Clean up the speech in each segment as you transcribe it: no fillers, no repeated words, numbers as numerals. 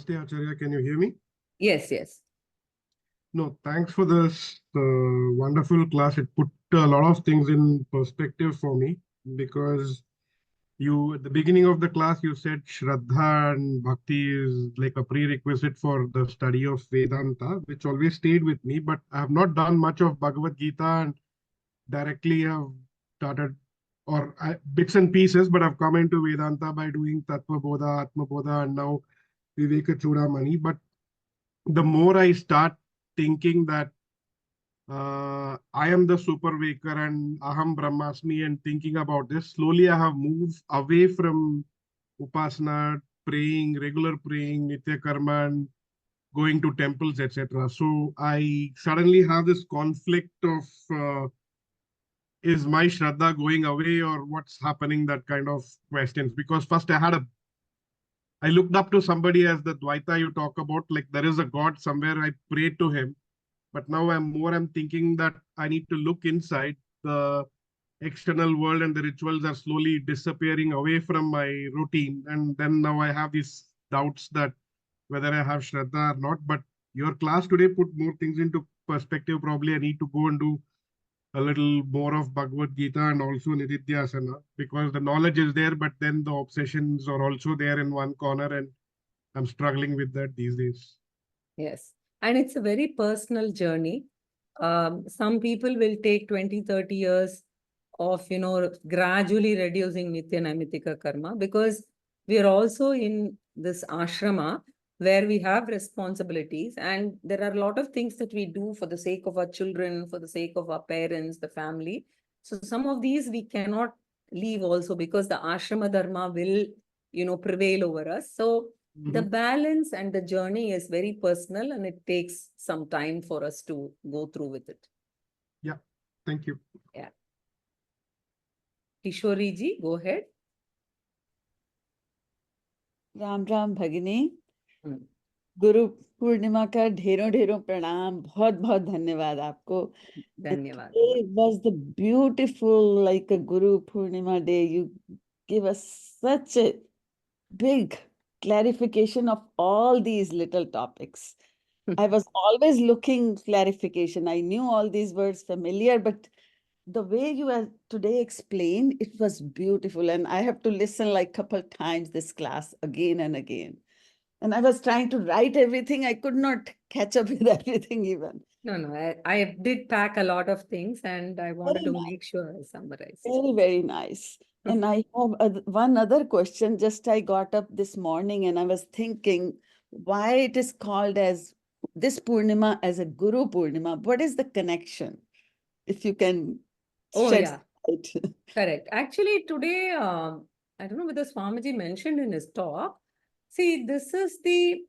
Namaste, Acharya. Can you hear me? Yes, yes. No, thanks for this wonderful class. It put a lot of things in perspective for me because you, at the beginning of the class, you said Shraddha and Bhakti is like a prerequisite for the study of Vedanta, which always stayed with me. But I have not done much of Bhagavad Gita and directly have started bits and pieces, but I've come into Vedanta by doing Tattva Bodha, Atma Bodha, and now Viveka Chudamani. But the more I start thinking that I am the super waker and Aham Brahmasmi and thinking about this, slowly I have moved away from Upasana, praying, regular praying, Nitya Karma, and going to temples, etc. So I suddenly have this conflict of is my Shraddha going away or what's happening, that kind of questions. Because first I looked up to somebody as the Dvaita you talk about, like there is a God somewhere, I prayed to him. But now I'm thinking that I need to look inside. The external world and the rituals are slowly disappearing away from my routine. And then now I have these doubts that whether I have Shraddha or not. But your class today put more things into perspective. Probably I need to go and do a little more of Bhagavad Gita and also Nididhyasana because the knowledge is there, but then the obsessions are also there in one corner, and I'm struggling with that these days. Yes. And it's a very personal journey. Some people will take 20, 30 years of, gradually reducing Nitya Naimittika karma because we are also in this ashrama where we have responsibilities and there are a lot of things that we do for the sake of our children, for the sake of our parents, the family. So some of these we cannot leave also because the ashrama dharma will, prevail over us. So the balance and the journey is very personal and it takes some time for us to go through with it. Yeah, thank you. Yeah. Kishori ji, go ahead. Ram Ram भगिनी गुरु पूर्णिमा का ढेरों ढेरों प्रणाम बहुत बहुत धन्यवाद आपको धन्यवाद It was the beautiful like a Guru Purnima day. You give us such a big clarification of all these little topics. I was always looking clarification. I knew all these words familiar, but the way you have today explained, it was beautiful. And I have to listen like a couple times this class again and again. And I was trying to write everything. I could not catch up with everything even. No, I did pack a lot of things and I wanted to make sure I summarized. Very, very nice. And I have one other question. Just I got up this morning and I was thinking why it is called as this Purnima as a Guru Purnima. What is the connection? If you can shed light. Correct. Actually, today, I don't know whether Swamiji mentioned in his talk. See, this is the,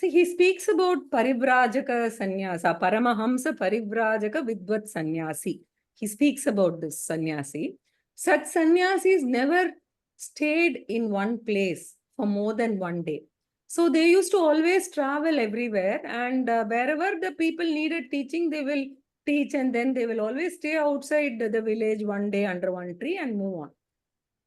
he speaks about Parivrajaka Sannyasa, Paramahamsa Parivrajaka Vidvat Sannyasi. He speaks about this sannyasi. Such sannyasis never stayed in one place for more than one day. So they used to always travel everywhere and wherever the people needed teaching, they will teach and then they will always stay outside the village one day under one tree and move on.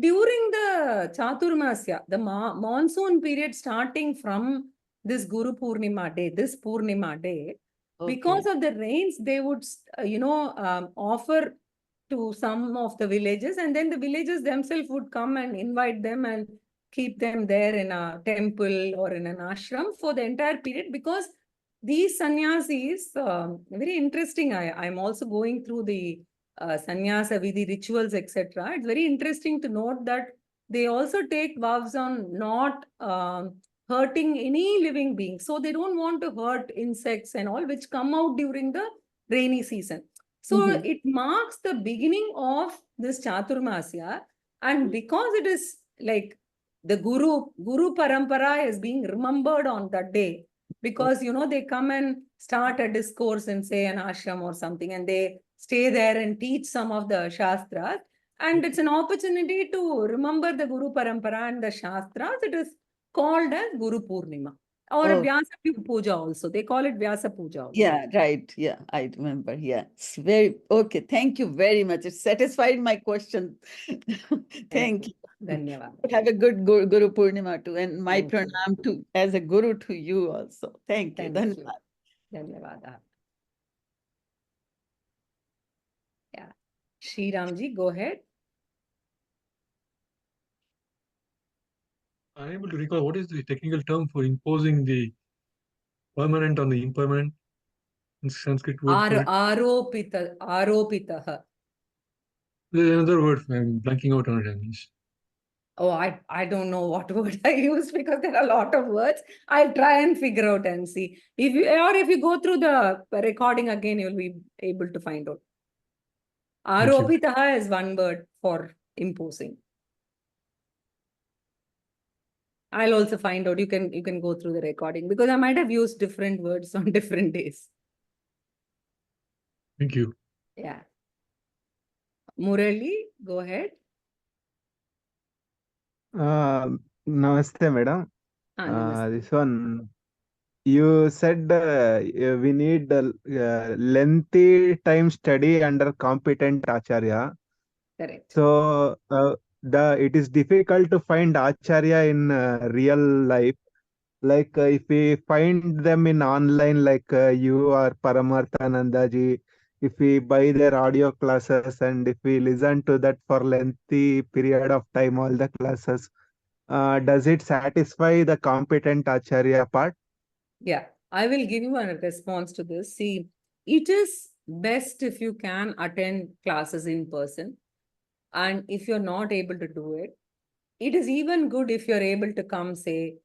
During the Chaturmasya, the monsoon period starting from this Guru Purnima day, because of the rains, they would, offer to some of the villages and then the villagers themselves would come and invite them and keep them there in a temple or in an ashram for the entire period because these sannyasis, very interesting. I'm also going through the sannyasa vidhi rituals, etc. It's very interesting to note that they also take vows on not hurting any living being. So they don't want to hurt insects and all which come out during the rainy season. So it marks the beginning of this Chaturmasya. And because it is like the Guru Parampara is being remembered on that day, because, they come and start a discourse in, say, an ashram or something, and they stay there and teach some of the Shastras. And it's an opportunity to remember the Guru Parampara and the Shastras. It is called as Guru Purnima. Or Vyasa Puja also. They call it Vyasa Puja also. Yeah, right. Yeah, I remember. Yeah, it's very okay. Thank you very much. It satisfied my question. Thank you. Dhanyavad. Have a good Guru Purnima too, and my Thank you. pranam to as a guru to you also. Thank you. Thank you. Dhanyavad. Dhanyavad. Yeah. Shri Ramji, go ahead. I'm able to recall what is the technical term for imposing the permanent on the impermanent in Sanskrit word for it. Aropitah. There's another word, I'm blanking out on it. Oh, I don't know what word I use because there are a lot of words. I'll try and figure out and see. If you go through the recording again, you'll be able to find out. Thank you. Aropitaha is one word for imposing. I'll also find out. You can go through the recording because I might have used different words on different days. Thank you. Yeah. Murali, go ahead. Namaste, madam. Namaste. This one, you said we need lengthy time study under competent acharya. Correct. So it is difficult to find acharya in real life. Like if we find them in online, like you or Paramarthanandaji, if we buy their audio classes and if we listen to that for lengthy period of time, all the classes, does it satisfy the competent acharya part? Yeah, I will give you a response to this. See, it is best if you can attend classes in person. And if you're not able to do it, it is even good if you're able to come, say,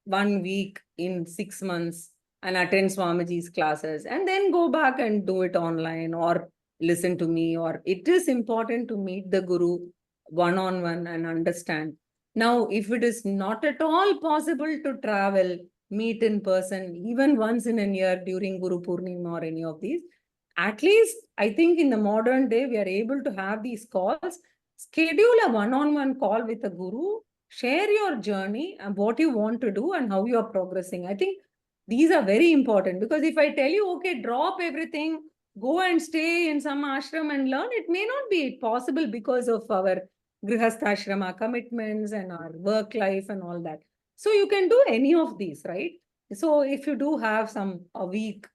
1 week in 6 months and attend Swamiji's classes and then go back and do it online or listen to me. Or it is important to meet the Guru one-on-one and understand. Now, if it is not at all possible to travel, meet in person, even once in a year during Guru Purnima or any of these, at least I think in the modern day, we are able to have these calls. Schedule a one-on-one call with a guru, share your journey and what you want to do and how you are progressing. I think these are very important because if I tell you, okay, drop everything, go and stay in some ashram and learn, it may not be possible because of our grihastha commitments and our work life and all that. So you can do any of these, right? So if you do have a week,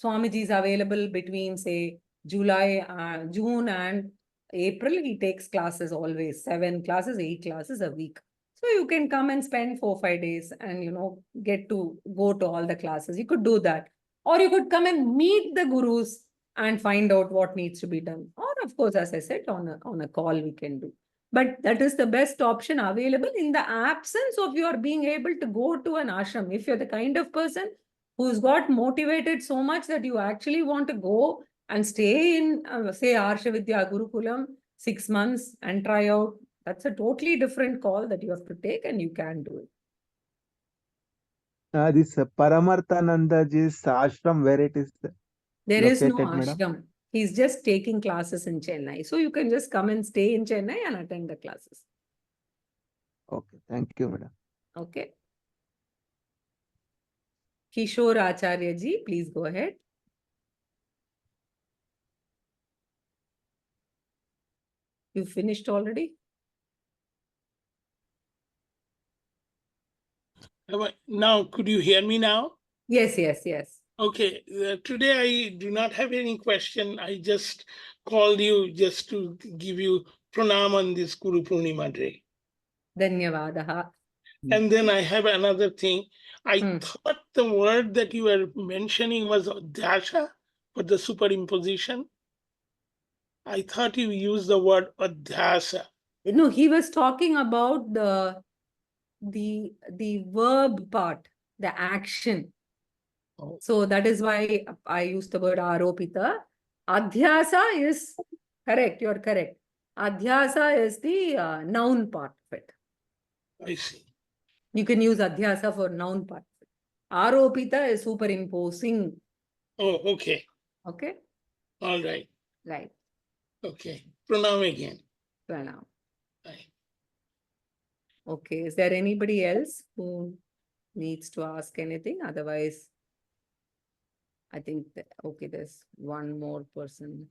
Swamiji is available between, say, June and April, he takes classes always, 7 classes, 8 classes a week. So you can come and spend 4-5 days and, get to go to all the classes. You could do that. Or you could come and meet the gurus and find out what needs to be done. Or of course, as I said, on a call we can do. But that is the best option available in the absence of your being able to go to an ashram. If you're the kind of person who's got motivated so much that you actually want to go and stay in, say, Arsha Vidya Gurukulam 6 months and try out, that's a totally different call that you have to take and you can do it. This Paramarthanandaji's ashram, where it is There is no located, madam? ashram. He's just taking classes in Chennai. So you can just come and stay in Chennai and attend the classes. Okay, thank you, madam. Okay. Kishore Acharya ji, please go ahead. You finished already? Now, could you hear me now? Yes, yes, yes. Okay, today I do not have any question. I just called you just to give you pranam on this Guru Purnima day. Dhanyavadaha. And then I have another thing. I thought the word that you were mentioning was adhyasa for the superimposition. I thought you used the word adhyasa. No, he was talking about the verb part, the action. Oh. So that is why I used the word aropita. Adhyasa is correct. You're correct. Adhyasa is the noun part of it. I see. You can use adhyasa for noun part. Aropita is superimposing. Oh, okay. Okay. All right. Right. Okay. Pranam again. Pranam. Bye. Okay. Is there anybody else who needs to ask anything? Otherwise, I think that, okay, there's one more person.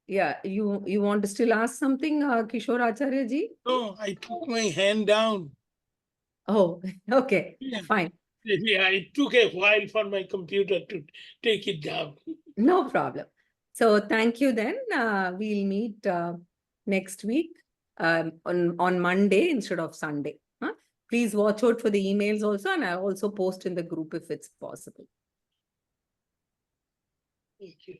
Yeah, you want to still ask something, Kishore Acharya ji? No, I took my hand down. Oh, okay, Yeah. fine. Yeah, it took a while for my computer to take it down. No problem. So thank you then. We'll meet next week on Monday instead of Sunday. Huh? Please watch out for the emails also, and I'll also post in the group if it's possible. Thank you.